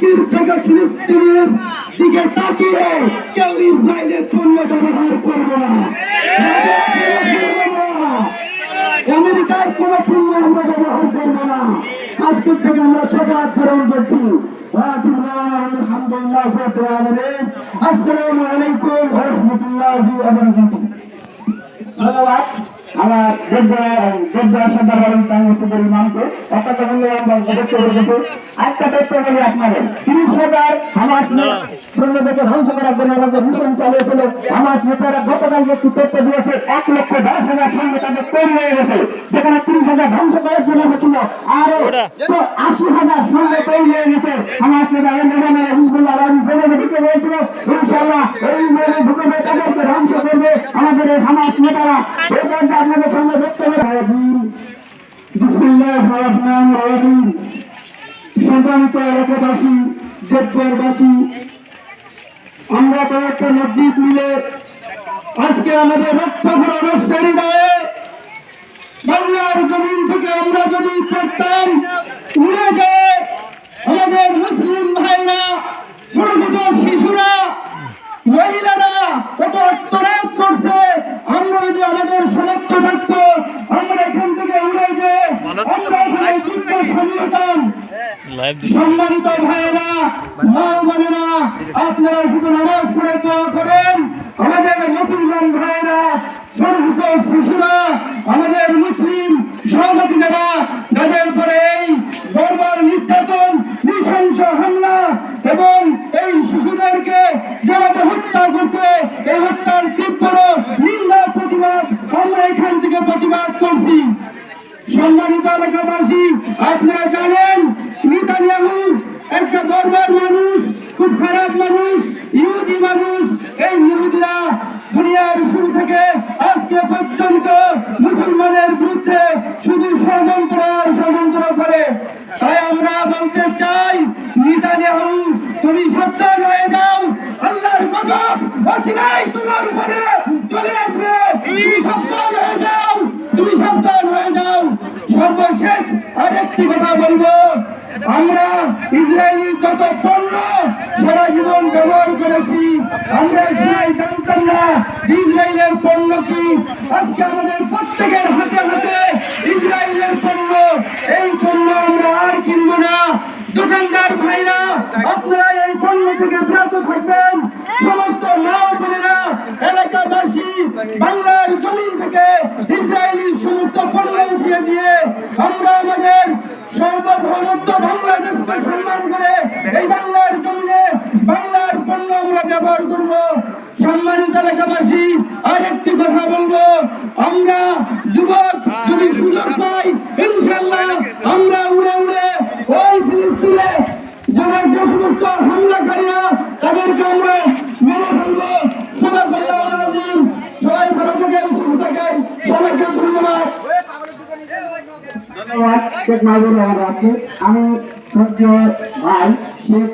তুর্কির থেকে ফিলিস্তিনের দিকে তাকিয়ে কেউ ইসরায়েলের পণ্য ব্যবহার করবো না, আমেরিকার কোন পণ্য আমরা ব্যবহার করবো না। আজকের থেকে আমরা শপথ গ্রহণ করছি। আলহামদুলিল্লাহ, আসসালামু আলাইকুম ওয়া রাহমাতুল্লাহি ওয়া বারাকাতুহু। ধন্যবাদ আমার ইমামকে একটা তথ্য বলি আপনাদের। 30,000 হামাস সৈন্যদেরকে ধ্বংস করার জন্য আমাদের মিশন চালিয়েছিল। হামাস নেতারা গতকাল একটি তথ্য দিয়েছে 1,10,000 সৈন্য তাদের তৈরি হয়ে গেছে, যেখানে 30,000 ধ্বংস করার জন্য হচ্ছিল, আরো 80,000 সৈন্য তৈরি হয়ে গেছে। হামাস নেতা হিজবুল্লাহ ঢুকে রয়েছিল। ইনশাআল্লাহ এই মেলে ঢুকে তাদেরকে ধ্বংস করবে আমাদের এই হামাস নেতারা। আপনাদের সামনে দেখতে হবে। বিসমিল্লাহির রহমানির রহিম। সম্মানিত এলাকাবাসী, দেশবাসী, আমরা তো একটা মসজিদ মিলে আজকে আমাদের রক্ত অনুষ্ঠান হৃদয়ে বাংলার জমিন থেকে আমরা যদি করতাম উড়ে যায় আমাদের মুসলিম ভাইরা, ছোট ছোট শিশুরা, মহিলারা কত আত্মরাগ করছে, আমরা যদি আমাদের সমর্থ থাকতো আমরা এখান থেকে উড়ে যে আমরা এখানে যুদ্ধ সামলাতাম। সম্মানিত ভাইয়েরা, মা বোনেরা, আপনারা শুধু নামাজ পড়ে দোয়া করেন। আমাদের মুসলমান ভাইয়েরা, ছোট ছোট শিশুরা, আমাদের মুসলিম সহযোগী যারা, যাদের পরে এই বর্বর নির্যাতন, নৃশংস হামলা এবং এই শিশুদেরকে যেভাবে হত্যা করছে, এই হত্যার তীব্র নিন্দা প্রতিবাদ আমরা এখান থেকে প্রতিবাদ করছি। সম্মানিত এলাকাবাসী, আপনারা জানেন নেতানিয়াহু একটা বর্বর মানুষ, খুব খারাপ মানুষ, ইহুদি মানুষ। এই ইহুদিরা দুনিয়ার শুরু থেকে আজকে পর্যন্ত মুসলমানের বিরুদ্ধে শুধু ষড়যন্ত্র আর ষড়যন্ত্র করে। তাই আমরা বলতে চাই, নেতানিয়াহু তুমি সাবধান হয়ে যাও, আল্লাহর গজব অচিরেই তোমার উপরে চলে আসবে। তুমি সাবধান হয়ে যাও, তুমি সাবধান হয়ে যাও। সর্বশেষ আরেকটি কথা বলবো, আমরা ইসরায়েলি যত পণ্য সারা জীবন ব্যবহার করেছি, আমরা জানতাম না ইসরায়েলের পণ্য কি। আজকে আমাদের প্রত্যেকের হাতে হাতে ইসরায়েলের পণ্য, এই পণ্য আমরা আর কিনবো না। দোকানদার ভাইরা, আপনারা এই পণ্য থেকে বিরত থাকবেন। সমস্ত মা বোনেরা, এলাকাবাসী, বাংলার জমিন থেকে ইসরায়েলি সমস্ত পণ্য উঠিয়ে দিয়ে আমরা আমাদের সর্বভৌমত্ব বাংলাদেশকে সম্মান করে এই বাংলার জমিনে বাংলার পণ্য আমরা ব্যবহার করব। সম্মানিত এলাকাবাসী, আরেকটি কথা বলবো, আমরা যুবক যদি সুযোগ পাই, ইনশাআল্লাহ আমরা উড়ে উড়ে ওই ফিলিস্তিনে যারা যে সমস্ত হামলাকারীরা তাদেরকে আমরা মেরে ফেলবো। সবাই ভালো থাকেন, সুস্থ থাকেন, সবাইকে ধন্যবাদ। ধন্যবাদ শেখ মাহবুব রহমান। আমি সূর্য ভাই শেখ